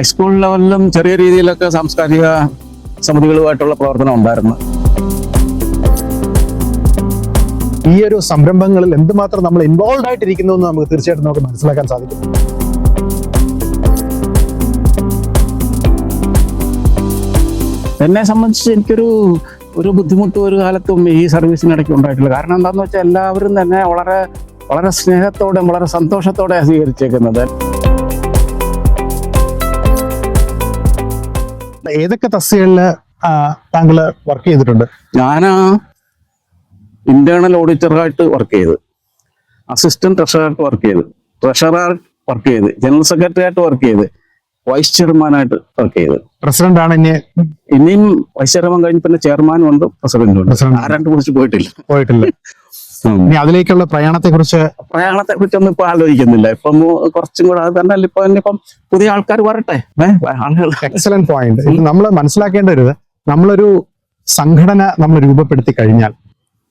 High school ലെവലിലും ചെറിയ രീതിയിലൊക്കെ സാംസ്കാരിക സമിതികളുമായിട്ടുള്ള പ്രവർത്തനം ഉണ്ടായിരുന്നു. ഈ ഒരു സംരംഭങ്ങളിൽ എന്തുമാത്രം നമ്മൾ ഇൻവോൾവ് ആയിട്ടിരിക്കുന്നു എന്ന് നമുക്ക് തീർച്ചയായിട്ടും നമുക്ക് മനസ്സിലാക്കാൻ സാധിക്കും. എന്നെ സംബന്ധിച്ച് എനിക്കൊരു ബുദ്ധിമുട്ട് ഒരു കാലത്തും ഈ സർവീസിനിടയ്ക്ക് ഉണ്ടായിട്ടില്ല. കാരണം എന്താണെന്ന് വെച്ചാൽ എല്ലാവരും തന്നെ വളരെ വളരെ സ്നേഹത്തോടെ വളരെ സന്തോഷത്തോടെ സ്വീകരിച്ചേക്കുന്നത്. ഏതൊക്കെ തസ്തികകളിൽ താങ്കൾ വർക്ക് ചെയ്തിട്ടുണ്ട്? ഞാൻ ഇന്റേണൽ ഓഡിറ്ററായിട്ട് വർക്ക് ചെയ്ത്, അസിസ്റ്റന്റ് ട്രഷറായിട്ട് വർക്ക് ചെയ്ത്, ട്രഷറായിട്ട് വർക്ക് ചെയ്ത്, ജനറൽ സെക്രട്ടറി ആയിട്ട് വർക്ക് ചെയ്ത്, വൈസ് ചെയർമാനായിട്ട് വർക്ക് ചെയ്ത്. പ്രസിഡന്റ് ആണ് ഇനിയും വൈസ് ചെയർമാൻ കഴിഞ്ഞ് പിന്നെ ചെയർമാനും ഉണ്ട്, പ്രസിഡന്റും ഉണ്ട്. ആരാണ്ട് കുറിച്ച് പോയിട്ടില്ല. ഇനി അതിലേക്കുള്ള പ്രയാണത്തെ കുറിച്ചൊന്നും ഇപ്പൊ ആലോചിക്കുന്നില്ല. ഇപ്പം കുറച്ചും കൂടെ അത് തന്നെ ഇപ്പം പുതിയ ആൾക്കാർ വരട്ടെ. Excellent point. നമ്മൾ മനസ്സിലാക്കേണ്ട ഒരു നമ്മളൊരു സംഘടന നമ്മൾ രൂപപ്പെടുത്തി കഴിഞ്ഞാൽ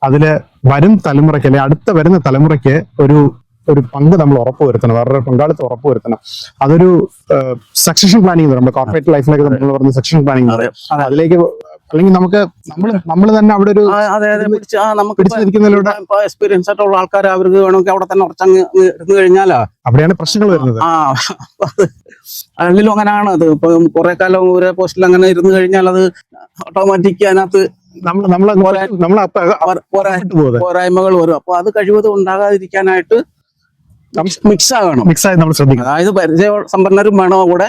അതില് വരും തലമുറയ്ക്ക് അല്ലെങ്കിൽ അടുത്ത വരുന്ന തലമുറയ്ക്ക് ഒരു പങ്ക് നമ്മൾ ഉറപ്പുവരുത്തണം, അവരുടെ പങ്കാളിത്തം ഉറപ്പുവരുത്തണം. അതൊരു സക്സഷൻ പ്ലാനിങ്, നമ്മുടെ കോർപ്പറേറ്റ് ലൈഫിലേക്ക് നമ്മൾ പറഞ്ഞ സക്സഷൻ പ്ലാനിങ്, അതിലേക്ക് അല്ലെങ്കിൽ നമ്മൾ തന്നെ അവിടെ ഒരു എക്സ്പീരിയൻസ് ആയിട്ടുള്ള ആൾക്കാർ അവർക്ക് വേണമെങ്കിൽ അവിടെ തന്നെ ഉറച്ചങ്ങ് ഇരുന്ന് കഴിഞ്ഞാലാ അവിടെയാണ് പ്രശ്നങ്ങൾ വരുന്നത്. അല്ലെങ്കിലും അങ്ങനെയാണ്. അത് ഇപ്പൊ കുറെ കാലം ഒരേ പോസ്റ്റിൽ അങ്ങനെ ഇരുന്ന് കഴിഞ്ഞാൽ അത് ഓട്ടോമാറ്റിക് അതിനകത്ത് പോരായ്മകൾ വരും. അപ്പൊ അത് കഴിവതും ഉണ്ടാകാതിരിക്കാനായിട്ട് മിക്സായി നമ്മൾ ശ്രദ്ധിക്കണം. അതായത് പരിചയ സമ്പന്നരും വേണം കൂടെ,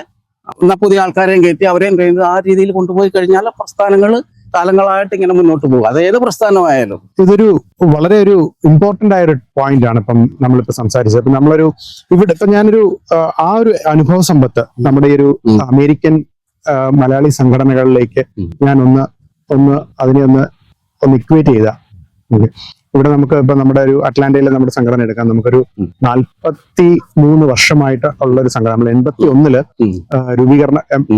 എന്നാൽ പുതിയ ആൾക്കാരെയും കയറ്റി അവരെയും ട്രെയിൻ ആ രീതിയിൽ കൊണ്ടുപോയി കഴിഞ്ഞാൽ പ്രസ്ഥാനങ്ങൾ കാലങ്ങളായിട്ട് ഇങ്ങനെ മുന്നോട്ട് പോകും. അതേത് പ്രസ്ഥാനമായാലും. ഇതൊരു വളരെ ഒരു ഇമ്പോർട്ടന്റ് ആയ ഒരു പോയിന്റ് ആണ് ഇപ്പം നമ്മളിപ്പോ സംസാരിച്ചത്. അപ്പൊ നമ്മളൊരു ഇപ്പൊ ഞാനൊരു ആ ഒരു അനുഭവ സമ്പത്ത് നമ്മുടെ ഈ ഒരു അമേരിക്കൻ മലയാളി സംഘടനകളിലേക്ക് ഞാൻ ഒന്ന് അതിനെ ഒന്ന് ഇക്വേറ്റ് ചെയ്ത. ഇവിടെ നമുക്ക് ഇപ്പൊ നമ്മുടെ ഒരു അറ്റ്ലാന്റയിലെ നമ്മുടെ സംഘടന എടുക്കാം. നമുക്കൊരു 43 വർഷമായിട്ട് ഉള്ള ഒരു സംഘടന. നമ്മൾ 81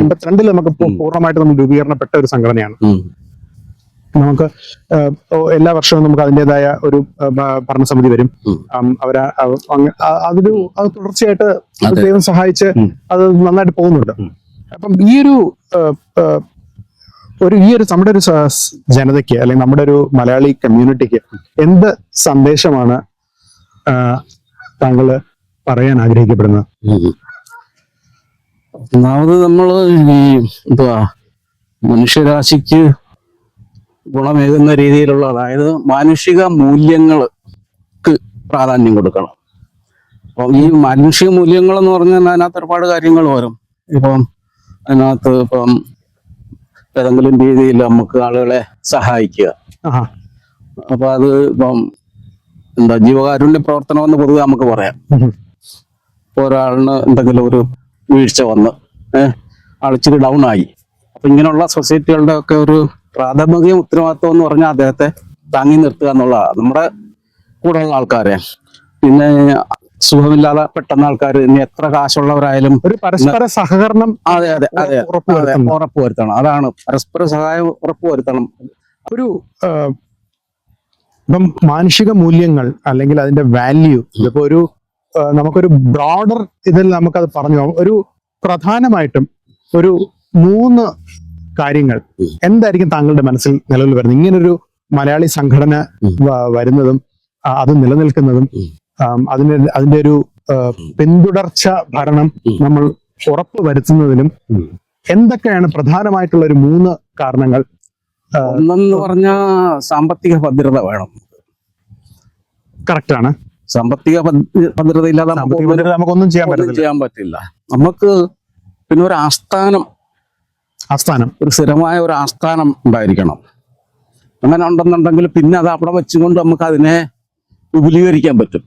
82 നമുക്ക് പൂർണ്ണമായിട്ട് നമ്മൾ രൂപീകരണപ്പെട്ട ഒരു സംഘടനയാണ്. നമുക്ക് എല്ലാ വർഷവും നമുക്ക് അതിൻ്റെതായ ഒരു ഭരണസമിതി വരും. അത് തുടർച്ചയായിട്ട് ദൈവം സഹായിച്ച് അത് നന്നായിട്ട് പോകുന്നുണ്ട്. അപ്പം ഈ ഒരു നമ്മുടെ ഒരു ജനതയ്ക്ക് അല്ലെങ്കിൽ നമ്മുടെ ഒരു മലയാളി കമ്മ്യൂണിറ്റിക്ക് എന്ത് സന്ദേശമാണ് താങ്കൾ പറയാൻ ആഗ്രഹിക്കപ്പെടുന്നത്? ഒന്നാമത് നമ്മള് മനുഷ്യരാശിക്ക് ഗുണമേകുന്ന രീതിയിലുള്ള, അതായത് മാനുഷിക മൂല്യങ്ങൾക്ക് പ്രാധാന്യം കൊടുക്കണം. അപ്പം ഈ മാനുഷിക മൂല്യങ്ങൾ എന്ന് പറഞ്ഞാൽ അതിനകത്ത് ഒരുപാട് കാര്യങ്ങൾ വരും. അതിനകത്ത് ഏതെങ്കിലും രീതിയിൽ നമുക്ക് ആളുകളെ സഹായിക്കുക. അപ്പൊ അത് ജീവകാരുണ്യ പ്രവർത്തനം എന്ന് പൊതുവെ നമുക്ക് പറയാം. ഒരാളിന് എന്തെങ്കിലും ഒരു വീഴ്ച വന്ന് ആളിച്ചിരി ഡൗൺ ആയി, അപ്പൊ ഇങ്ങനെയുള്ള സൊസൈറ്റികളുടെ ഒക്കെ ഒരു പ്രാഥമിക ഉത്തരവാദിത്വം എന്ന് പറഞ്ഞാൽ അദ്ദേഹത്തെ താങ്ങി നിർത്തുക എന്നുള്ളതാണ്. നമ്മുടെ കൂടെയുള്ള ആൾക്കാരെ, പിന്നെ സുഖമില്ലാതെ പെട്ടെന്ന് ആൾക്കാർ ഇനി എത്ര കാശുള്ളവരായാലും ഒരു പരസ്പര സഹകരണം ഉറപ്പുവരുത്തണം. അതാണ് പരസ്പര സഹായം ഉറപ്പുവരുത്തണം. ഒരു ഇപ്പം മാനുഷിക മൂല്യങ്ങൾ അല്ലെങ്കിൽ അതിന്റെ വാല്യൂ, ഇതിപ്പോ നമുക്കൊരു ബ്രോഡർ ഇതിൽ നമുക്കത് പറഞ്ഞു, ഒരു പ്രധാനമായിട്ടും ഒരു 3 കാര്യങ്ങൾ എന്തായിരിക്കും താങ്കളുടെ മനസ്സിൽ നിലവിൽ വരുന്നത്? ഇങ്ങനൊരു മലയാളി സംഘടന വരുന്നതും അത് നിലനിൽക്കുന്നതും അതിന്റെ ഒരു പിന്തുടർച്ച ഭരണം നമ്മൾ ഉറപ്പ് വരുത്തുന്നതിനും എന്തൊക്കെയാണ് പ്രധാനമായിട്ടുള്ള ഒരു 3 കാരണങ്ങൾ? ഒന്നെന്ന് പറഞ്ഞാൽ സാമ്പത്തിക ഭദ്രത വേണം. കറക്റ്റ് ആണ്. സാമ്പത്തിക ഭദ്രത ഇല്ലാതെ നമുക്കൊന്നും ചെയ്യാൻ പറ്റില്ല. നമുക്ക് പിന്നെ ഒരു ആസ്ഥാനം, ഒരു സ്ഥിരമായ ഒരു ആസ്ഥാനം ഉണ്ടായിരിക്കണം. അങ്ങനെ ഉണ്ടെന്നുണ്ടെങ്കിൽ പിന്നെ അത് അവിടെ വെച്ചുകൊണ്ട് നമുക്ക് അതിനെ വിപുലീകരിക്കാൻ പറ്റും.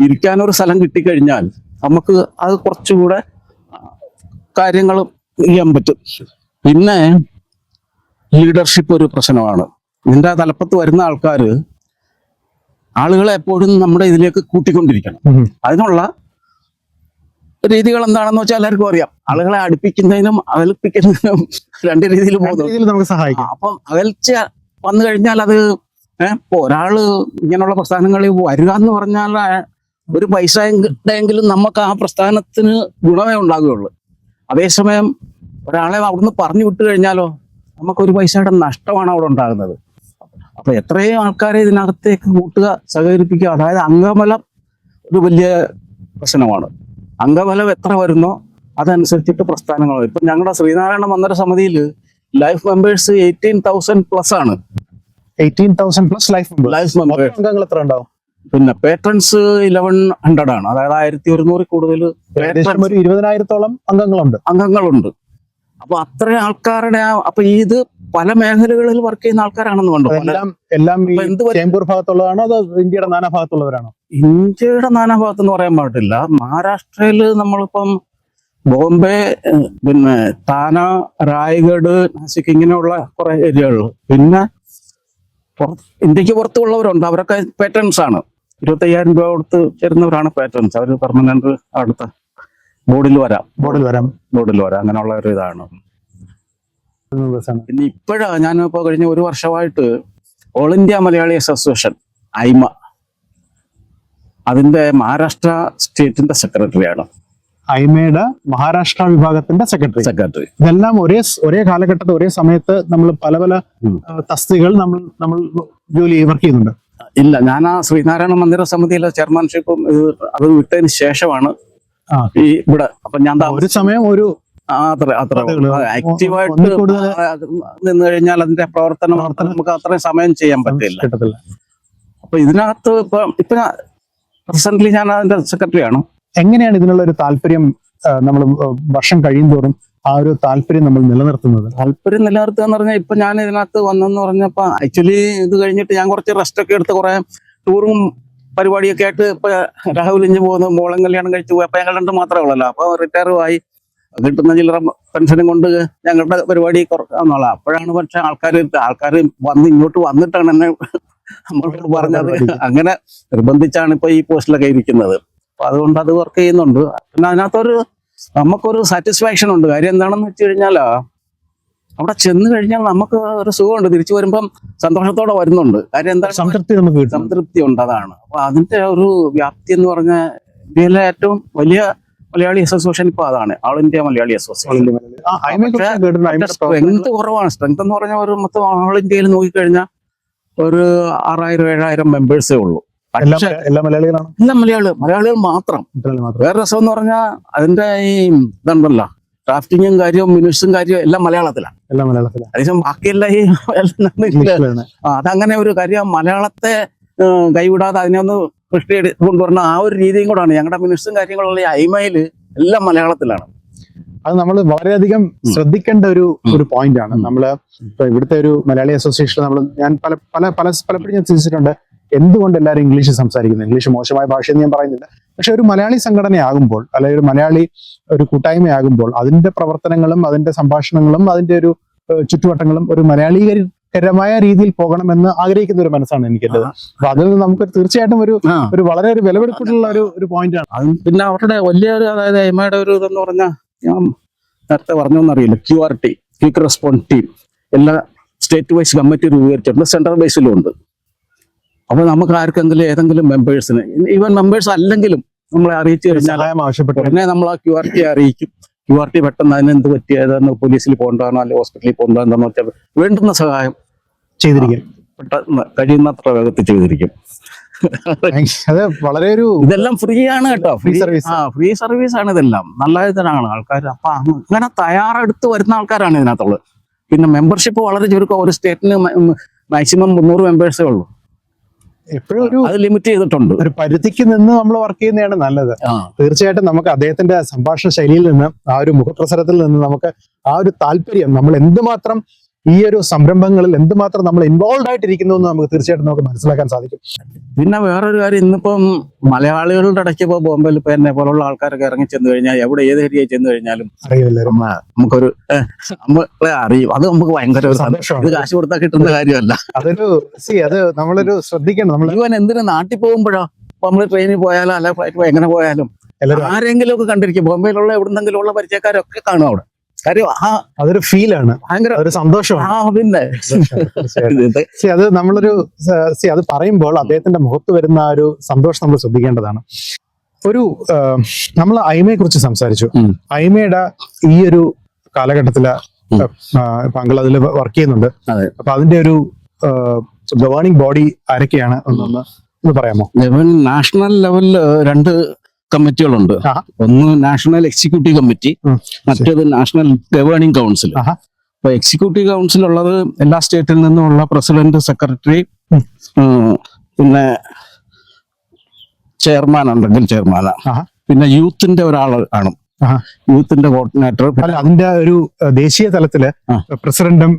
ഇരിക്കാനൊരു സ്ഥലം കിട്ടിക്കഴിഞ്ഞാൽ നമുക്ക് അത് കുറച്ചുകൂടെ കാര്യങ്ങൾ ചെയ്യാൻ പറ്റും. പിന്നെ ലീഡർഷിപ്പ് ഒരു പ്രശ്നമാണ്. ഇതിന്റെ തലപ്പത്ത് വരുന്ന ആളുകളെ എപ്പോഴും നമ്മുടെ ഇതിലേക്ക് കൂട്ടിക്കൊണ്ടിരിക്കണം. അതിനുള്ള രീതികൾ എന്താണെന്ന് വെച്ചാൽ എല്ലാവർക്കും അറിയാം. ആളുകളെ അടുപ്പിക്കുന്നതിനും അകൽപ്പിക്കുന്നതിനും 2 രീതിയിൽ നമുക്ക് സഹായിക്കാം. അപ്പം അകൽച്ച വന്നു കഴിഞ്ഞാൽ അത് ഒരാള് ഇങ്ങനെയുള്ള പ്രസ്ഥാനങ്ങളിൽ വരിക എന്ന് പറഞ്ഞാൽ ഒരു പൈസ എങ്കിലും നമുക്ക് ആ പ്രസ്ഥാനത്തിന് ഗുണമേ ഉണ്ടാകുകയുള്ളൂ. അതേസമയം ഒരാളെ അവിടുന്ന് പറഞ്ഞു വിട്ടു കഴിഞ്ഞാലോ നമുക്കൊരു പൈസയുടെ നഷ്ടമാണ് അവിടെ ഉണ്ടാകുന്നത്. അപ്പൊ എത്രയും ആൾക്കാരെ ഇതിനകത്തേക്ക് കൂട്ടുക, സഹകരിപ്പിക്കുക. അതായത് അംഗബലം ഒരു വലിയ പ്രശ്നമാണ്. അംഗബലം എത്ര വരുന്നോ അതനുസരിച്ചിട്ട് പ്രസ്ഥാനങ്ങൾ വരും. ഇപ്പൊ ഞങ്ങളുടെ ശ്രീനാരായണ മന്ദിര സമിതിയിൽ ലൈഫ് മെമ്പേഴ്സ് 18,000+ ആണ്. 18,000 പ്ലസ് ലൈഫ് മെമ്പേഴ്സ്. അംഗങ്ങൾ എത്ര ഉണ്ടാവും? പിന്നെ പേട്രൺസ് 1100 ആണ്. അതായത് 1100 കൂടുതൽ ഏകദേശം ഒരു 20,000-ഓളം അംഗങ്ങളുണ്ട്. അപ്പൊ അത്രയും ആൾക്കാരുടെ അപ്പൊ ഇത് പല മേഖലകളിൽ വർക്ക് ചെയ്യുന്ന ആൾക്കാരാണെന്ന് കണ്ടു. എല്ലാം ചേമ്പൂർ ഭാഗത്തുള്ളതാണോ അതോ ഇന്ത്യയുടെ നാനാഭാഗത്തുള്ളവരാണോ? ഇന്ത്യയുടെ നാനാഭാഗത്ത് എന്ന് പറയാൻ പാടില്ല. മഹാരാഷ്ട്രയില് നമ്മളിപ്പം ബോംബെ, പിന്നെ താന, റായ്ഗഡ്, നാസിക് ഇങ്ങനെയുള്ള കുറെ ഏരിയകളിൽ, പിന്നെ ഇന്ത്യക്ക് പുറത്തുള്ളവരുണ്ട്. അവരൊക്കെ പാറ്റേൺസ് ആണ്. 25,000 രൂപ കൊടുത്ത് ചേരുന്നവരാണ് പാറ്റേൺസ്. അവർ പെർമനന്റ് അടുത്ത ബോർഡിൽ വരാം അങ്ങനെയുള്ള ഒരു ഇതാണ്. പിന്നെ ഇപ്പോഴാ ഞാനിപ്പോ കഴിഞ്ഞ ഒരു വർഷമായിട്ട് all India Malayali association Aima അതിന്റെ മഹാരാഷ്ട്ര സ്റ്റേറ്റിന്റെ സെക്രട്ടറിയാണ്. ഐമയുടെ മഹാരാഷ്ട്ര വിഭാഗത്തിന്റെ സെക്രട്ടറി. ഇതെല്ലാം ഒരേ കാലഘട്ടത്തിൽ ഒരേ സമയത്ത് നമ്മൾ പല തസ്തികൾ നമ്മൾ ജോലി വർക്ക് ചെയ്യുന്നുണ്ട്. ഇല്ല, ഞാൻ ആ ശ്രീനാരായണ മന്ദിര സമിതിയിലെ ചെയർമാൻഷിപ്പും അത് വിട്ടതിന് ശേഷമാണ് ഈ ഇവിടെ. അപ്പൊ ഞാൻ ഒരു സമയം ഒരു അത്ര ആക്റ്റീവായിട്ട് നിന്ന് കഴിഞ്ഞാൽ അതിന്റെ പ്രവർത്തനം നമുക്ക് അത്രയും സമയം ചെയ്യാൻ പറ്റില്ല. അപ്പൊ ഇതിനകത്ത് ഇപ്പൊ പ്രസന്റ്ലി ഞാൻ അതിന്റെ സെക്രട്ടറിയാണ്. എങ്ങനെയാണ് ഇതിനുള്ള ഒരു താല്പര്യം നമ്മൾ വർഷം കഴിയും തോറും ആ ഒരു താല്പര്യം നമ്മൾ നിലനിർത്തുന്നത്? താല്പര്യം നിലനിർത്തുക എന്ന് പറഞ്ഞാൽ ഇപ്പൊ ഞാൻ ഇതിനകത്ത് വന്നെന്ന് പറഞ്ഞപ്പോ ആക്ച്വലി ഇത് കഴിഞ്ഞിട്ട് ഞാൻ കുറച്ച് റെസ്റ്റ് ഒക്കെ എടുത്ത് കുറെ ടൂറും പരിപാടിയൊക്കെ ആയിട്ട് ഇപ്പൊ രാഹുൽ ഇഞ്ച് പോകുന്നു, മോളം കല്യാണം കഴിച്ചു പോയി. അപ്പൊ ഞങ്ങൾ രണ്ടും മാത്രമേ ഉള്ളല്ലോ. അപ്പൊ റിട്ടയറും ആയി. കിട്ടുന്ന ചില്ലറ പെൻഷനും കൊണ്ട് ഞങ്ങളുടെ പരിപാടി കുറക്കാന്നുള്ള. അപ്പോഴാണ് പക്ഷെ ആൾക്കാർ ഇങ്ങോട്ട് വന്നിട്ടാണ് എന്നെ നമ്മളോട് പറഞ്ഞത്. അങ്ങനെ നിർബന്ധിച്ചാണ് ഇപ്പൊ ഈ പോസ്റ്റിലൊക്കെ ഇരിക്കുന്നത്. അപ്പൊ അതുകൊണ്ട് അത് വർക്ക് ചെയ്യുന്നുണ്ട്. പിന്നെ അതിനകത്തൊരു നമുക്കൊരു സാറ്റിസ്ഫാക്ഷൻ ഉണ്ട്. കാര്യം എന്താണെന്ന് വെച്ച് കഴിഞ്ഞാൽ അവിടെ ചെന്ന് കഴിഞ്ഞാൽ നമുക്ക് ഒരു സുഖമുണ്ട്. തിരിച്ചു വരുമ്പം സന്തോഷത്തോടെ വരുന്നുണ്ട്. കാര്യം എന്താ, സംതൃപ്തി ഉണ്ട്. അതാണ്. അപ്പൊ അതിന്റെ ഒരു വ്യാപ്തി എന്ന് പറഞ്ഞാൽ ഇന്ത്യയിലെ ഏറ്റവും വലിയ മലയാളി അസോസിയേഷൻ ഇപ്പൊ അതാണ്, all India Malayali association. Strength കുറവാണ്. സ്ട്രെങ്ത് എന്ന് പറഞ്ഞാൽ ഒരു മൊത്തം ഓൾ ഇന്ത്യയിൽ നോക്കിക്കഴിഞ്ഞാൽ ഒരു 6,000-7,000 മെമ്പേഴ്സേ ഉള്ളൂ. എല്ലാം മലയാളികൾ മാത്രം. വേറെ രസം എന്ന് പറഞ്ഞാൽ അതിന്റെ ഈ ഇതുണ്ടല്ലോ, ഡ്രാഫ്റ്റിങ്ങും കാര്യവും മിനിറ്റ്സും കാര്യവും എല്ലാം മലയാളത്തിലാണ്. അതേസമയം ബാക്കിയെല്ലാം ഈ അതങ്ങനെ ഒരു കാര്യം. മലയാളത്തെ കൈവിടാതെ അതിനെ ഒന്ന് പുഷ്ടി കൊണ്ടുവരുന്ന ആ ഒരു രീതിയും കൂടാണ്. ഞങ്ങളുടെ മിനിറ്റ്സും കാര്യങ്ങളുള്ള ഈ ഐമയിൽ എല്ലാം മലയാളത്തിലാണ്. അത് നമ്മൾ വളരെയധികം ശ്രദ്ധിക്കേണ്ട ഒരു പോയിന്റ് ആണ്. നമ്മള് ഇപ്പൊ ഇവിടുത്തെ ഒരു മലയാളി അസോസിയേഷൻ ഞാൻ പലപ്പോഴും ഞാൻ ചിന്തിച്ചിട്ടുണ്ട്, എന്തുകൊണ്ട് എല്ലാവരും ഇംഗ്ലീഷ് സംസാരിക്കുന്നത്? ഇംഗ്ലീഷ് മോശമായ ഭാഷയെന്ന് ഞാൻ പറയുന്നില്ല. പക്ഷെ ഒരു മലയാളി സംഘടനയാകുമ്പോൾ, അല്ലെങ്കിൽ ഒരു മലയാളി ഒരു കൂട്ടായ്മയാകുമ്പോൾ അതിന്റെ പ്രവർത്തനങ്ങളും അതിന്റെ സംഭാഷണങ്ങളും അതിന്റെ ഒരു ചുറ്റുവട്ടങ്ങളും ഒരു മലയാളീകരമായ രീതിയിൽ പോകണമെന്ന് ആഗ്രഹിക്കുന്ന ഒരു മനസ്സാണ് എനിക്കുള്ളത്. അപ്പൊ അതിൽ നമുക്ക് തീർച്ചയായിട്ടും ഒരു വളരെ ഒരു വിലപിടിപ്പുള്ള ഒരു പോയിന്റ് ആണ്. പിന്നെ അവരുടെ വലിയൊരു, അതായത് എമയുടെ ഒരു ഇതെന്ന് പറഞ്ഞാൽ ഞാൻ നേരത്തെ പറഞ്ഞോന്നറിയില്ല, QRT, ക്വിക്ക് റെസ്പോൺസ് ടീം എല്ലാ സ്റ്റേറ്റ് വൈസ് കമ്മിറ്റി രൂപീകരിച്ചിട്ടുണ്ട്. സെൻട്രൽ ബേസിലും ഉണ്ട്. അപ്പൊ നമുക്ക് ആർക്കെങ്കിലും ഏതെങ്കിലും മെമ്പേഴ്സിന്, ഈവൻ മെമ്പേഴ്സ് അല്ലെങ്കിലും നമ്മളെ അറിയിച്ചു കഴിഞ്ഞാൽ ഉടനെ നമ്മൾ ആ QRT അറിയിക്കും. QRT പെട്ടെന്ന് അതിന് എന്ത് പറ്റിയതെന്ന്, പോലീസിൽ പോകേണ്ടതാണോ അല്ലെങ്കിൽ ഹോസ്പിറ്റലിൽ പോകേണ്ടതെന്ന് വെച്ചാൽ വേണ്ടുന്ന സഹായം ചെയ്തിരിക്കും. പെട്ടെന്ന് കഴിയുന്നത്ര വേഗത്തിൽ ചെയ്തിരിക്കും. അത് വളരെ ഇതെല്ലാം ഫ്രീ ആണ് കേട്ടോ. ഫ്രീ സർവീസ് ആണ് ഇതെല്ലാം. നല്ല ഇതിനാണ് ആൾക്കാർ. അപ്പൊ അങ്ങനെ തയ്യാറെടുത്ത് വരുന്ന ആൾക്കാരാണ് ഇതിനകത്തുള്ളത്. പിന്നെ മെമ്പർഷിപ്പ് വളരെ ചുരുക്കം. ഒരു സ്റ്റേറ്റിന് മാക്സിമം 300 മെമ്പേഴ്സേ ഉള്ളൂ. എപ്പോഴും അത് ലിമിറ്റ് ചെയ്തിട്ടുണ്ട്. ഒരു പരിധിക്ക് നിന്ന് നമ്മൾ വർക്ക് ചെയ്യുന്നതാണ് നല്ലത്. തീർച്ചയായിട്ടും നമുക്ക് അദ്ദേഹത്തിന്റെ സംഭാഷണ ശൈലിയിൽ നിന്ന്, ആ ഒരു മുഖപ്രസരത്തിൽ നിന്ന് നമുക്ക് ആ ഒരു താല്പര്യം, നമ്മൾ എന്തുമാത്രം ഈ ഒരു സംരംഭങ്ങളിൽ എന്തുമാത്രം നമ്മൾ ഇൻവോൾവ് ആയിട്ടിരിക്കുന്നു എന്ന് നമുക്ക് തീർച്ചയായിട്ടും നമുക്ക് മനസ്സിലാക്കാൻ സാധിക്കും. പിന്നെ വേറൊരു കാര്യം, ഇന്നിപ്പം മലയാളികളുടെ ഇടയ്ക്ക് ഇപ്പോൾ ബോംബെയിൽ ഇപ്പൊ എന്നെ പോലുള്ള ആൾക്കാരൊക്കെ ഇറങ്ങി ചെന്ന് കഴിഞ്ഞാൽ, എവിടെ ഏത് ഏരിയയിൽ ചെന്ന് കഴിഞ്ഞാലും നമുക്കൊരു നമ്മളെ അറിയും. അത് നമുക്ക് ഭയങ്കര ഒരു സന്തോഷമാണ്. ഇത് കാശ് കൊടുത്താൽ കിട്ടുന്ന കാര്യമല്ല. അത് നമ്മളൊരു ശ്രദ്ധിക്കണം. നമ്മൾ ഇവൻ എന്തിനു നാട്ടിൽ പോകുമ്പോഴോ, നമ്മൾ ട്രെയിനിൽ പോയാലോ അല്ല ഫ്ലൈറ്റ് എങ്ങനെ പോയാലും ആരെങ്കിലും ഒക്കെ കണ്ടിരിക്കും. ബോംബെയിലുള്ള എവിടുന്നെങ്കിലും ഉള്ള പരിചയക്കാരൊക്കെ കാണും അവിടെ. കാര്യം അതൊരു ഫീലാണ്, ഭയങ്കര ഒരു സന്തോഷമാണ്. പിന്നെ അത് നമ്മളൊരു അത് പറയുമ്പോൾ അദ്ദേഹത്തിന്റെ മുഖത്ത് വരുന്ന ആ ഒരു സന്തോഷം നമ്മൾ ശ്രദ്ധിക്കേണ്ടതാണ്. ഒരു നമ്മൾ അയിമയെ കുറിച്ച് സംസാരിച്ചു. ഉം. അയിമയുടെ ഈ ഒരു കാലഘട്ടത്തില് താങ്കൾ അതിൽ വർക്ക് ചെയ്യുന്നുണ്ട്. അതെ. അപ്പൊ അതിന്റെ ഒരു ഗവേണിംഗ് ബോഡി ആരൊക്കെയാണ് ഒന്ന് പറയാമോ? നാഷണൽ ലെവലിൽ 2 കമ്മിറ്റികളുണ്ട്. ആഹാ. ഒന്ന് നാഷണൽ എക്സിക്യൂട്ടീവ് കമ്മിറ്റി, മറ്റേത് നാഷണൽ ഗവേണിംഗ് കൗൺസിൽ. ആഹാ. അപ്പൊ എക്സിക്യൂട്ടീവ് കൗൺസിൽ ഉള്ളത് എല്ലാ സ്റ്റേറ്റിൽ നിന്നുമുള്ള പ്രസിഡന്റ്, സെക്രട്ടറി, പിന്നെ ചെയർമാൻ ഉണ്ടെങ്കിൽ ചെയർമാൻ, ആഹാ. പിന്നെ യൂത്തിന്റെ ഒരാൾ കാണും, ആഹാ. യൂത്തിന്റെ കോർഡിനേറ്റർ. അല്ല, അതിന്റെ ഒരു ദേശീയ തലത്തില് ആ. പ്രസിഡന്റും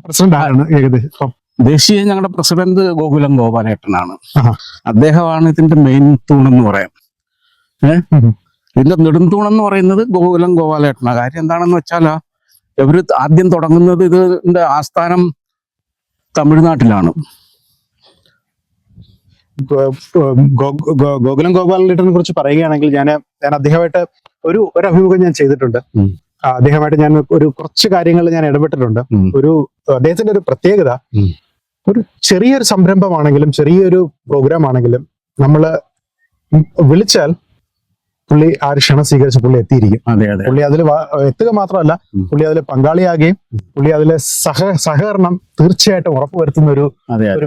പ്രസിഡന്റ് ആരാണ് ഏകദേശം? ദേശീയ ഞങ്ങളുടെ പ്രസിഡന്റ് ഗോകുലം ഗോപാലേട്ടനാണ്. ആഹാ. അദ്ദേഹമാണ് ഇതിന്റെ മെയിൻ തൂണെന്ന് പറയാം. ഇതിന്റെ നെടുംതൂണെന്ന് പറയുന്നത് ഗോകുലം ഗോപാലേട്ടനാണ്. കാര്യം എന്താണെന്ന് വെച്ചാൽ ഇവര് ആദ്യം തുടങ്ങുന്നത് ഇതിന്റെ ആസ്ഥാനം തമിഴ്നാട്ടിലാണ്. ഗോകുലം ഗോപാലേട്ടനെ കുറിച്ച് പറയുകയാണെങ്കിൽ ഞാൻ അദ്ദേഹമായിട്ട് ഒരു അഭിമുഖം ഞാൻ ചെയ്തിട്ടുണ്ട്. ഉം. അദ്ദേഹമായിട്ട് ഞാൻ കുറച്ച് കാര്യങ്ങൾ ഞാൻ ഇടപെട്ടിട്ടുണ്ട്. അദ്ദേഹത്തിന്റെ ഒരു പ്രത്യേകത, ഒരു ചെറിയൊരു സംരംഭമാണെങ്കിലും ചെറിയൊരു പ്രോഗ്രാം ആണെങ്കിലും നമ്മള് വിളിച്ചാൽ പുള്ളി ആ ഒരു ക്ഷണം സ്വീകരിച്ച് പുള്ളി എത്തിയിരിക്കും. അതെ അതെ. പുള്ളി അതിൽ എത്തുക മാത്രമല്ല, പുള്ളി അതിൽ പങ്കാളിയാകുകയും പുള്ളി അതിലെ സഹകരണം തീർച്ചയായിട്ടും ഉറപ്പുവരുത്തുന്ന ഒരു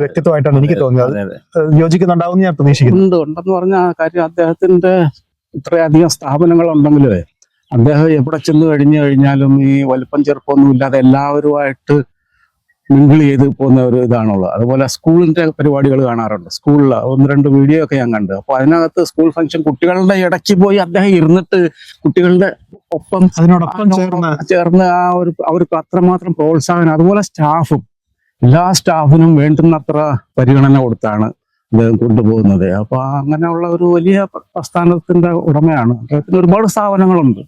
വ്യക്തിത്വമായിട്ടാണ് എനിക്ക് തോന്നിയത്. യോജിക്കുന്നുണ്ടാവും ഞാൻ പ്രതീക്ഷിക്കുന്നു. ഉണ്ടെന്ന് പറഞ്ഞ കാര്യം, അദ്ദേഹത്തിന്റെ ഇത്രയധികം സ്ഥാപനങ്ങൾ ഉണ്ടെങ്കിലേ അദ്ദേഹം എവിടെ ചെന്ന് കഴിഞ്ഞാലും ഈ വലിപ്പം ചെറുപ്പമൊന്നും ഇല്ലാതെ എല്ലാവരുമായിട്ട് മിങ്കിൾ ചെയ്ത് പോകുന്ന ഒരു ഇതാണുള്ളത്. അതുപോലെ സ്കൂളിന്റെ പരിപാടികൾ കാണാറുണ്ട്. സ്കൂളിൽ 1-2 വീഡിയോ ഒക്കെ ഞാൻ കണ്ടു. അപ്പൊ അതിനകത്ത് സ്കൂൾ ഫംഗ്ഷൻ കുട്ടികളുടെ ഇടയ്ക്ക് പോയി അദ്ദേഹം ഇരുന്നിട്ട് കുട്ടികളുടെ ഒപ്പം അതിനോടൊപ്പം ചേർന്ന് അവർക്ക് അത്രമാത്രം പ്രോത്സാഹനം. അതുപോലെ സ്റ്റാഫും, എല്ലാ സ്റ്റാഫിനും വേണ്ടുന്നത്ര പരിഗണന കൊടുത്താണ് അദ്ദേഹം കൊണ്ടുപോകുന്നത്. അപ്പൊ അങ്ങനെയുള്ള ഒരു വലിയ പ്രസ്ഥാനത്തിന്റെ ഉടമയാണ്. അദ്ദേഹത്തിന് ഒരുപാട് സ്ഥാപനങ്ങളുണ്ട്.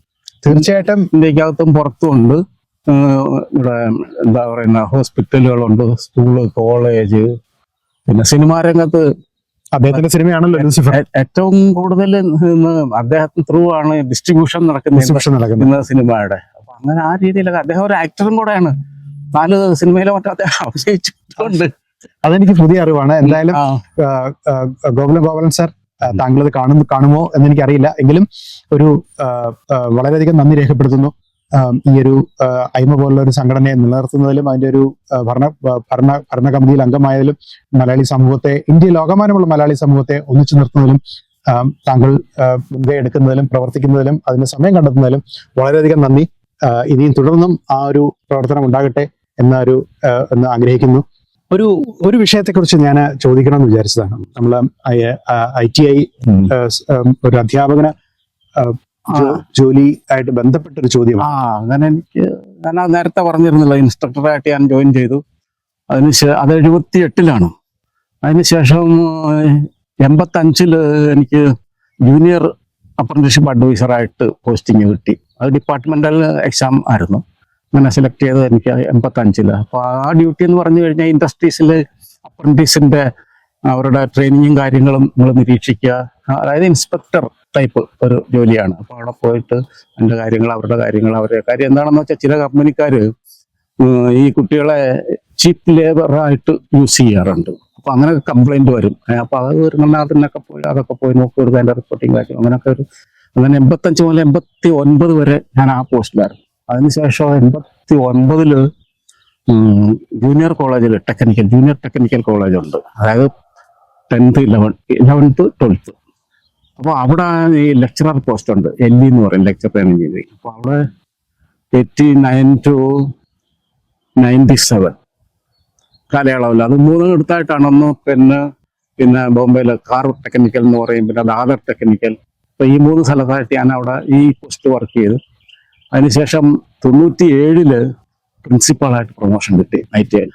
തീർച്ചയായിട്ടും ഇന്ത്യക്കകത്തും പുറത്തും ഉണ്ട്. ഇവിടെ എന്താ പറയുന്ന ഹോസ്പിറ്റലുകളുണ്ട്, സ്കൂള്, കോളേജ്, പിന്നെ സിനിമാ രംഗത്ത് അദ്ദേഹത്തിന്റെ സിനിമയാണല്ലോ ലൂസിഫർ. ഏറ്റവും കൂടുതൽ അദ്ദേഹത്തിന് ത്രൂ ആണ് ഡിസ്ട്രിബ്യൂഷൻ നടക്കുന്ന സിനിമയുടെ. അപ്പൊ അങ്ങനെ ആ രീതിയിലൊക്കെ അദ്ദേഹം ഒരു ആക്ടറും കൂടെയാണ്. 4 സിനിമയിലെ മറ്റോ അദ്ദേഹം അഭിനയിച്ചിട്ടുണ്ട്. അതെനിക്ക് പുതിയ അറിവാണ്. എന്തായാലും ഗോകുലൻ സാർ, താങ്കൾ ഇത് കാണുമോ എന്ന് എനിക്കറിയില്ല. എങ്കിലും ഒരു വളരെയധികം നന്ദി രേഖപ്പെടുത്തുന്നു. ഈ ഒരു അയിമ പോലുള്ള ഒരു സംഘടനയെ നിലനിർത്തുന്നതിലും അതിന്റെ ഒരു ഭരണകമ്മിറ്റിയിൽ അംഗമായതിലും മലയാളി സമൂഹത്തെ, ഇന്ത്യയിൽ ലോകമാനമുള്ള മലയാളി സമൂഹത്തെ ഒന്നിച്ചു നിർത്തുന്നതിലും താങ്കൾ മുൻകൈ എടുക്കുന്നതിലും പ്രവർത്തിക്കുന്നതിലും അതിന് സമയം കണ്ടെത്തുന്നതിലും വളരെയധികം നന്ദി. ഇനിയും തുടർന്നും ആ ഒരു പ്രവർത്തനം ഉണ്ടാകട്ടെ എന്ന് ആഗ്രഹിക്കുന്നു. ഒരു വിഷയത്തെക്കുറിച്ച് ഞാൻ ചോദിക്കണമെന്ന് വിചാരിച്ചതാണ്. നമ്മൾ ITI ഒരു അധ്യാപകന് ജോലി ആയിട്ട് ബന്ധപ്പെട്ട ഒരു ചോദ്യമാണ്. അങ്ങനെ ഞാൻ നേരത്തെ പറഞ്ഞിരുന്നില്ല, ഇൻസ്ട്രക്ടറായിട്ട് ഞാൻ ജോയിൻ ചെയ്തു. അത് 78-ലാണ്. അതിനുശേഷം 85-ല് എനിക്ക് ജൂനിയർ അപ്രന്റീസ്ഷിപ്പ് അഡ്വൈസറായിട്ട് പോസ്റ്റിംഗ് കിട്ടി. അത് ഡിപ്പാർട്ട്മെന്റൽ എക്സാം ആയിരുന്നു. അങ്ങനെ സെലക്ട് ചെയ്തത് എനിക്ക് 85-ല്. അപ്പോൾ ആ ഡ്യൂട്ടി എന്ന് പറഞ്ഞു കഴിഞ്ഞാൽ ഇൻഡസ്ട്രീസിൽ അപ്രന്റീസിന്റെ അവരുടെ ട്രെയിനിങ്ങും കാര്യങ്ങളും നമ്മൾ നിരീക്ഷിക്കുക. അതായത് ഇൻസ്പെക്ടർ ടൈപ്പ് ഒരു ജോലിയാണ്. അപ്പോൾ അവിടെ പോയിട്ട് എൻ്റെ കാര്യങ്ങൾ, അവരുടെ കാര്യം എന്താണെന്ന് വെച്ചാൽ ചില കമ്പനിക്കാർ ഈ കുട്ടികളെ ചീപ്പ് ലേബറായിട്ട് യൂസ് ചെയ്യാറുണ്ട്. അപ്പോൾ അങ്ങനെ കംപ്ലൈന്റ് വരും. അപ്പോൾ അത് വരുന്ന അതൊക്കെ പോയി നോക്കി കൊടുക്കുക, അതിൻ്റെ റിപ്പോർട്ടിങ് കാര്യം അങ്ങനെയൊക്കെ അങ്ങനെ 85 മുതൽ 89 വരെ ഞാൻ ആ പോസ്റ്റിലായിരുന്നു. അതിനുശേഷം 89-ല് ജൂനിയർ കോളേജിൽ ജൂനിയർ ടെക്നിക്കൽ കോളേജ് ഉണ്ട്. അതായത് 10th 11th 12th. അപ്പോൾ അവിടെ ഈ ലെക്ചറർ പോസ്റ്റ് ഉണ്ട്, LE എന്ന് പറയും, ലെക്ചർ ട്രെയിനിങ് ചെയ്ത്. അപ്പോൾ അവിടെ 89 to 97 കാലയളവിൽ അത് 3 എടുത്തായിട്ടാണ്. ഒന്ന് പിന്നെ ബോംബെയിലെ കാർ ടെക്നിക്കൽ എന്ന് പറയും, പിന്നെ ദാദർ ടെക്നിക്കൽ. അപ്പോൾ ഈ 3 സ്ഥലത്തായിട്ട് ഞാൻ അവിടെ ഈ പോസ്റ്റ് വർക്ക് ചെയ്തു. അതിനുശേഷം 97-ല് പ്രിൻസിപ്പാളായിട്ട് പ്രൊമോഷൻ കിട്ടി ITI.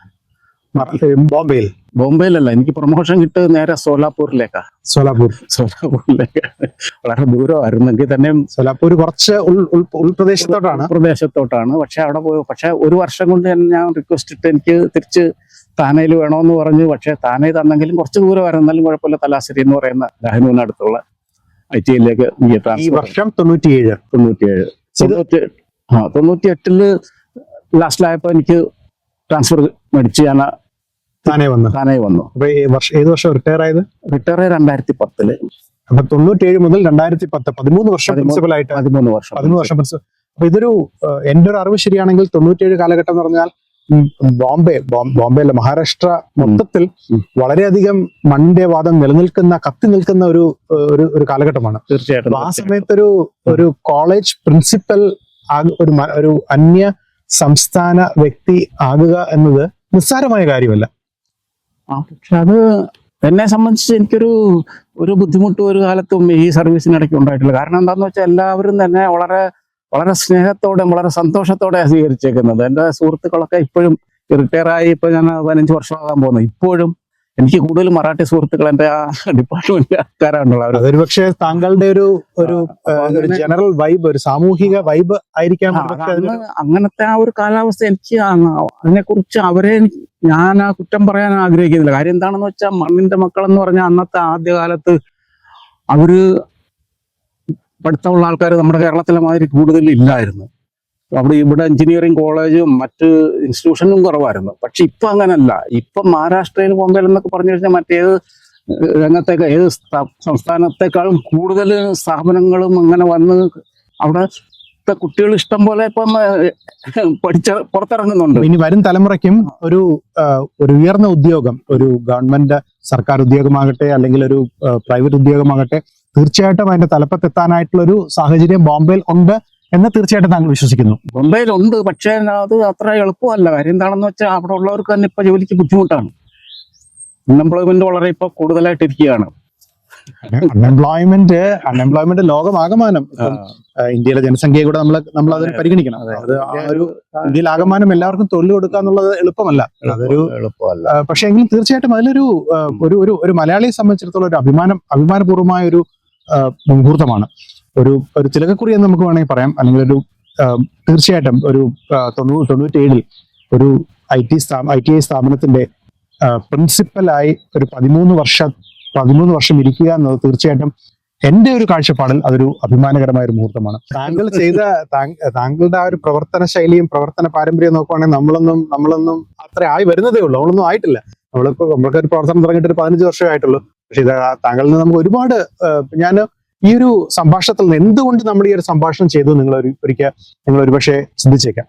ബോംബെയിലല്ല, എനിക്ക് പ്രൊമോഷൻ കിട്ടിയത് നേരെ സോലാപൂരിലേക്ക്. വളരെ ദൂരമായിരുന്നെങ്കിൽ തന്നെ സോലാപൂർ കുറച്ച് പ്രദേശത്തോട്ടാണ്. പക്ഷെ അവിടെ പോയി, പക്ഷെ 1 വർഷം കൊണ്ട് ഞാൻ റിക്വസ്റ്റ് ഇട്ട് എനിക്ക് തിരിച്ച് താനയിൽ വേണമെന്ന് പറഞ്ഞു. പക്ഷെ താനയിൽ തന്നെങ്കിലും കുറച്ച് ദൂരമായിരുന്നു. എന്നാലും കുഴപ്പമില്ല, തലാശ്ശേരി എന്ന് പറയുന്ന ലഹനൂരിനടുത്തുള്ള ITIയിലേക്ക് ഈ വർഷം 97 98-ല് ലാസ്റ്റിലായപ്പോ എനിക്ക് ട്രാൻസ്ഫർ മേടിച്ച് ഞാൻ താനേ വന്നു. ഏത് വർഷം റിട്ടയർ ആയത്? റിട്ടയർ 2010-ല്. അപ്പൊ 97 മുതൽ 2010 13 വർഷം പ്രിൻസിപ്പൽ ആയിട്ട് 13 വർഷം 13 വർഷം പ്രിൻസിപ്പൽ. അപ്പൊ ഇതൊരു എന്റെ ഒരു അറിവ് ശരിയാണെങ്കിൽ 97 കാലഘട്ടം എന്ന് പറഞ്ഞാൽ ബോംബെ അല്ല, മഹാരാഷ്ട്ര മൊത്തത്തിൽ വളരെയധികം മണ്ണിന്റെ വാദം കത്തി നിൽക്കുന്ന ഒരു കാലഘട്ടമാണ്. തീർച്ചയായിട്ടും. ആ സമയത്ത് ഒരു കോളേജ് പ്രിൻസിപ്പൽ ഒരു അന്യ സംസ്ഥാന വ്യക്തി ആകുക എന്നത് നിസ്സാരമായ കാര്യമല്ല. പക്ഷെ അത് എന്നെ സംബന്ധിച്ച് ഒരു ബുദ്ധിമുട്ട് ഒരു കാലത്തും ഈ സർവീസിനിടയ്ക്ക് ഉണ്ടായിട്ടില്ല. കാരണം എന്താന്ന് വെച്ചാൽ എല്ലാവരും തന്നെ വളരെ വളരെ സ്നേഹത്തോടെ വളരെ സന്തോഷത്തോടെ സ്വീകരിച്ചേക്കുന്നത്. എൻ്റെ സുഹൃത്തുക്കളൊക്കെ ഇപ്പോഴും റിട്ടയർ ആയി, ഇപ്പൊ ഞാൻ 15 വർഷമാകാൻ പോകുന്നു. ഇപ്പോഴും എനിക്ക് കൂടുതൽ മറാഠി സുഹൃത്തുക്കൾ എൻ്റെ ആ ഡിപ്പാർട്ട്മെന്റിലെ ആൾക്കാരാണുള്ളത്. അതൊരു പക്ഷേ താങ്കളുടെ ഒരു ജനറൽ വൈബ്, ഒരു സാമൂഹിക വൈബ് ആയിരിക്കാം. അങ്ങനത്തെ ആ ഒരു കാലാവസ്ഥ എനിക്ക് അതിനെക്കുറിച്ച് ഞാൻ കുറ്റം പറയാൻ ആഗ്രഹിക്കുന്നില്ല. കാര്യം എന്താണെന്ന് വെച്ചാൽ മണ്ണിന്റെ മക്കൾ എന്ന് പറഞ്ഞാൽ അന്നത്തെ ആദ്യകാലത്ത് അവര് പഠിത്തമുള്ള ആൾക്കാർ നമ്മുടെ കേരളത്തിലെ മാതിരി കൂടുതൽ ഇല്ലായിരുന്നു. ഇവിടെ എഞ്ചിനീയറിംഗ് കോളേജും മറ്റ് ഇൻസ്റ്റിറ്റ്യൂഷനും കുറവായിരുന്നു. പക്ഷെ ഇപ്പൊ അങ്ങനല്ല. ഇപ്പൊ മഹാരാഷ്ട്രയിൽ ബോംബെയിൽ എന്നൊക്കെ പറഞ്ഞു കഴിഞ്ഞാൽ മറ്റേത് രംഗത്തേക്ക് ഏത് സംസ്ഥാനത്തെക്കാളും കൂടുതൽ സ്ഥാപനങ്ങളും അങ്ങനെ വന്ന് അവിടെ കുട്ടികൾ ഇഷ്ടം പോലെ ഇപ്പം പുറത്തിറങ്ങുന്നുണ്ട്. ഇനി വരും തലമുറയ്ക്കും ഒരു ഉയർന്ന ഉദ്യോഗം, ഒരു ഗവൺമെന്റ് സർക്കാർ ഉദ്യോഗമാകട്ടെ അല്ലെങ്കിൽ ഒരു പ്രൈവറ്റ് ഉദ്യോഗമാകട്ടെ, തീർച്ചയായിട്ടും അതിന്റെ തലപ്പത്തെത്താനായിട്ടുള്ള ഒരു സാഹചര്യം ബോംബെയിൽ ഉണ്ട് എന്ന് തീർച്ചയായിട്ടും താങ്കൾ വിശ്വസിക്കുന്നു? ബോംബെയിലുണ്ട്, പക്ഷേ അത് അത്ര എളുപ്പമല്ല. കാര്യം എന്താണെന്ന് വെച്ചാൽ അവിടെ ഉള്ളവർക്ക് തന്നെ ഇപ്പൊ ജോലിക്ക് ബുദ്ധിമുട്ടാണ്. അൺഎംപ്ലോയ്മെന്റ് വളരെ ഇപ്പൊ കൂടുതലായിട്ടിരിക്കുകയാണ്. അൺഎംപ്ലോയ്മെന്റ് ലോകമാകമാനം, ഇന്ത്യയിലെ ജനസംഖ്യയെ കൂടെ നമ്മൾ അതിന് പരിഗണിക്കണം. അത് ഇന്ത്യയിൽ ആകമാനം എല്ലാവർക്കും തൊഴിൽ കൊടുക്കുക എന്നുള്ളത് എളുപ്പമല്ല. അതൊരു എളുപ്പമല്ല. പക്ഷെ എങ്കിലും തീർച്ചയായിട്ടും അതിലൊരു മലയാളിയെ സംബന്ധിച്ചിടത്തോളം ഒരു അഭിമാനപൂർവമായ ഒരു മുഹൂർത്തമാണ്. ഒരു തിലകക്കുറി എന്ന് നമുക്ക് വേണമെങ്കിൽ പറയാം. അല്ലെങ്കിൽ തീർച്ചയായിട്ടും ഒരു 97 ഒരു ITI സ്ഥാപനത്തിന്റെ പ്രിൻസിപ്പലായി ഒരു 13 വർഷം ഇരിക്കുക എന്നത് തീർച്ചയായിട്ടും എന്റെ ഒരു കാഴ്ചപ്പാടിൽ അതൊരു അഭിമാനകരമായ ഒരു മുഹൂർത്തമാണ്. താങ്കളുടെ ആ ഒരു പ്രവർത്തന ശൈലിയും പ്രവർത്തന പാരമ്പര്യം നോക്കുവാണെങ്കിൽ നമ്മളൊന്നും അത്ര ആയി വരുന്നതേ ഉള്ളൂ. നമ്മളൊന്നും ആയിട്ടില്ല. നമ്മൾക്ക് ഒരു പ്രവർത്തനം തുടങ്ങിയിട്ട് ഒരു 15 വർഷമേ ആയിട്ടുള്ളൂ. പക്ഷെ ഇത് താങ്കളിൽ നിന്ന് നമുക്ക് ഒരുപാട് ഞാൻ ഈ ഒരു സംഭാഷണത്തിൽ നിന്ന് എന്തുകൊണ്ട് നമ്മൾ ഈ ഒരു സംഭാഷണം ചെയ്തു നിങ്ങൾ ഒരുപക്ഷെ ചിന്തിച്ചേക്കാം.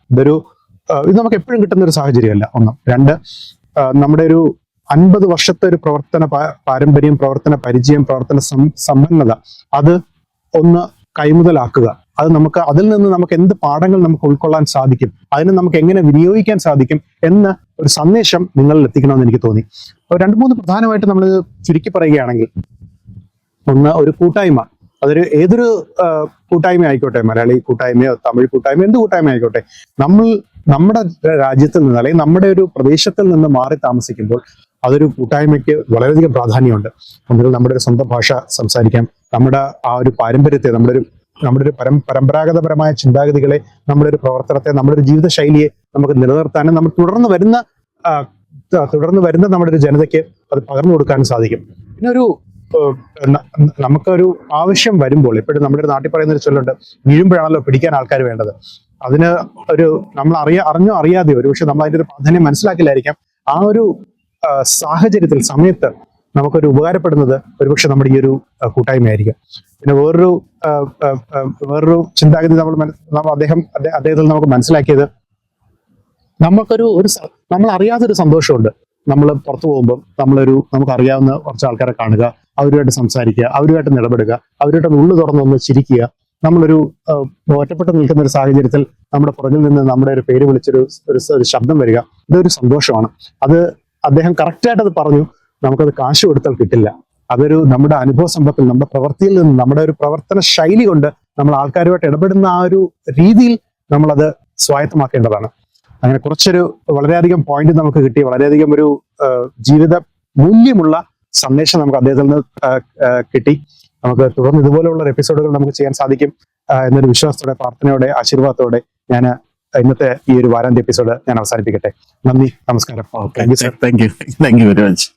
ഇത് നമുക്ക് എപ്പോഴും കിട്ടുന്ന ഒരു സാഹചര്യമല്ല. ഒന്ന്. രണ്ട്, നമ്മുടെ ഒരു 50 വർഷത്തെ ഒരു പ്രവർത്തന പാരമ്പര്യം, പ്രവർത്തന പരിചയം, പ്രവർത്തന സമ്പന്നത അത് ഒന്ന് കൈമുതലാക്കുക. അതിൽ നിന്ന് നമുക്ക് എന്ത് പാഠങ്ങൾ നമുക്ക് ഉൾക്കൊള്ളാൻ സാധിക്കും, അതിനെ നമുക്ക് എങ്ങനെ വിനിയോഗിക്കാൻ സാധിക്കും എന്ന ഒരു സന്ദേശം നിങ്ങളിൽ എത്തിക്കണമെന്ന് എനിക്ക് തോന്നി. 2-3 പ്രധാനമായിട്ട് നമ്മൾ ചുരുക്കി പറയുകയാണെങ്കിൽ, ഒന്ന്, ഒരു കൂട്ടായ്മ. ഏതൊരു കൂട്ടായ്മ ആയിക്കോട്ടെ, മലയാളി കൂട്ടായ്മയോ തമിഴ് കൂട്ടായ്മ, എന്ത് കൂട്ടായ്മ ആയിക്കോട്ടെ, നമ്മുടെ രാജ്യത്തിൽ നിന്ന് അല്ലെങ്കിൽ നമ്മുടെ ഒരു പ്രദേശത്തിൽ നിന്ന് മാറി താമസിക്കുമ്പോൾ അതൊരു കൂട്ടായ്മയ്ക്ക് വളരെയധികം പ്രാധാന്യമുണ്ട്. ഒന്നുകിൽ നമ്മുടെ ഒരു സ്വന്തം ഭാഷ സംസാരിക്കാം, നമ്മുടെ ആ ഒരു പാരമ്പര്യത്തെ, നമ്മുടെ ഒരു പരമ്പരാഗതപരമായ ചിന്താഗതികളെ, നമ്മുടെ ഒരു പ്രവർത്തനത്തെ, നമ്മുടെ ഒരു ജീവിത ശൈലിയെ നമുക്ക് നിലനിർത്താനും നമ്മൾ തുടർന്ന് വരുന്ന നമ്മുടെ ഒരു ജനതയ്ക്ക് അത് പകർന്നു കൊടുക്കാനും സാധിക്കും. പിന്നെ നമുക്കൊരു ആവശ്യം വരുമ്പോൾ, എപ്പോഴും നമ്മുടെ ഒരു നാട്ടിൽ പറയുന്ന ഒരു ചൊല്ലുണ്ട്, വീഴുമ്പോഴാണല്ലോ പിടിക്കാൻ ആൾക്കാർ വേണ്ടത്. അതിന് നമ്മൾ അറിഞ്ഞോ അറിയാതെയോ ഒരുപക്ഷെ നമ്മൾ അതിന്റെ ഒരു പ്രാധാന്യം മനസ്സിലാക്കില്ലായിരിക്കാം. ആ ഒരു സാഹചര്യത്തിൽ, സമയത്ത് നമുക്കൊരു ഉപകാരപ്പെടുന്നത് ഒരുപക്ഷെ നമ്മുടെ ഈ ഒരു കൂട്ടായ്മയായിരിക്കും. പിന്നെ വേറൊരു ചിന്താഗതി അദ്ദേഹത്തിൽ നമുക്ക് മനസ്സിലാക്കിയത്, നമ്മൾ അറിയാത്തൊരു സന്തോഷമുണ്ട്. നമ്മൾ പുറത്തു പോകുമ്പോൾ നമുക്ക് അറിയാവുന്ന കുറച്ച് ആൾക്കാരെ കാണുക, അവരുമായിട്ട് സംസാരിക്കുക, അവരുമായിട്ട് ഇടപെടുക, അവരുമായിട്ട് ഉള്ളു തുറന്നൊന്ന് ചിരിക്കുക. നമ്മളൊരു ഒറ്റപ്പെട്ട് നിൽക്കുന്ന ഒരു സാഹചര്യത്തിൽ നമ്മുടെ പുറകിൽ നിന്ന് നമ്മുടെ ഒരു പേര് വിളിച്ചൊരു ശബ്ദം വരിക, ഇതൊരു സന്തോഷമാണ്. അത് അദ്ദേഹം കറക്റ്റായിട്ട് അത് പറഞ്ഞു. നമുക്കത് കാശ് കൊടുത്താൽ കിട്ടില്ല. നമ്മുടെ അനുഭവ സമ്പത്തിൽ, നമ്മുടെ പ്രവൃത്തിയിൽ നിന്ന്, നമ്മുടെ ഒരു പ്രവർത്തന ശൈലി കൊണ്ട് നമ്മൾ ആൾക്കാരുമായിട്ട് ഇടപെടുന്ന ആ ഒരു രീതിയിൽ നമ്മളത് സ്വായത്തമാക്കേണ്ടതാണ്. അങ്ങനെ വളരെയധികം പോയിന്റ് നമുക്ക് കിട്ടി. വളരെയധികം ഒരു ജീവിത മൂല്യമുള്ള സന്ദേശം നമുക്ക് അദ്ദേഹത്തിൽ നിന്ന് കിട്ടി. നമുക്ക് തുടർന്ന് ഇതുപോലെയുള്ള എപ്പിസോഡുകൾ നമുക്ക് ചെയ്യാൻ സാധിക്കും എന്നൊരു വിശ്വാസത്തോടെ, പ്രാർത്ഥനയോടെ, ആശീർവാദത്തോടെ ഞാൻ ഇന്നത്തെ ഈ ഒരു വാരാന്ത്യ എപ്പിസോഡ് ഞാൻ അവസാനിപ്പിക്കട്ടെ. നന്ദി, നമസ്കാരം. Thank you very much.